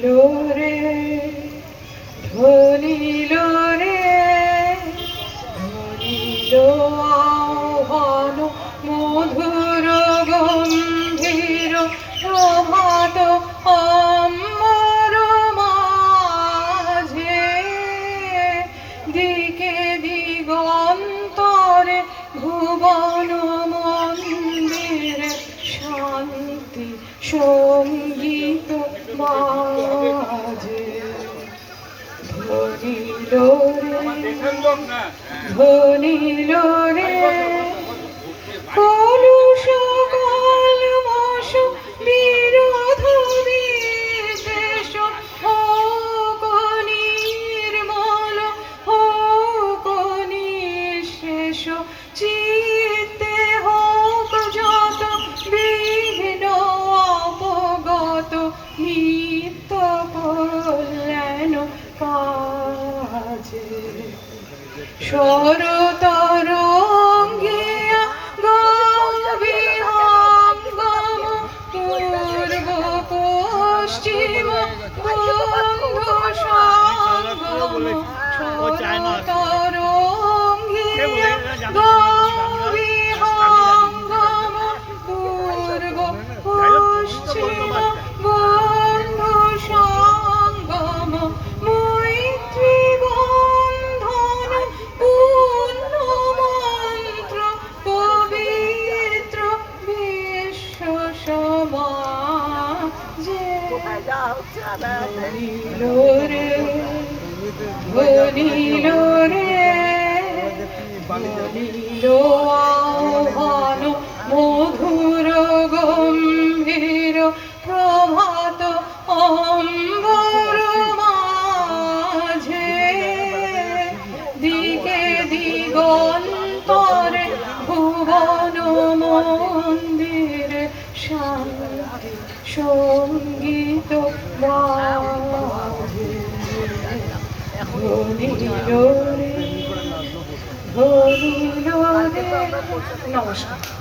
ধ্বনিল রে ধ্বনিল রে ধ্বনিল আহ্বান মধুর গম্ভীর প্রভাত অম্বর মাঝে দিকে দিগন্তরে ভুবন মন্দিরে শান্তি সঙ্গীত বাজে ধ্বনিল রে ধ্বনিল রে কলুষ কলমশ বিরোধ বিদ্বেষ হোক নির্মল হোক নিঃশেষ চিত্তে হোক যত বিঘ্ন অপগত নিত্য কল্যাণ কাজে শরতরঙ্গিয়া গবিহঙ্গম পূর্ব পশ্চিম বন্ধু সঙ্গম শরতরঙ্গিয়া গবিহঙ্গম পূর্ব পশ্চিম বন্ধু সঙ্গম মৈত্রী বন্ধন পূর্ণ মন্ত্র পবিত্র বিশ্ব সমাজে ধ্বনিল রে ধ্বনিল রে ধ্বনিল আহ্বান মধুর গম্ভীর প্রভাত অম্বর মাঝে দিকে দিগন্তরে ভুবন মন্দিরে শান্তি সঙ্গীত বাজে ধ্বনিল রে ধ্বনিল রে। নমস্কার।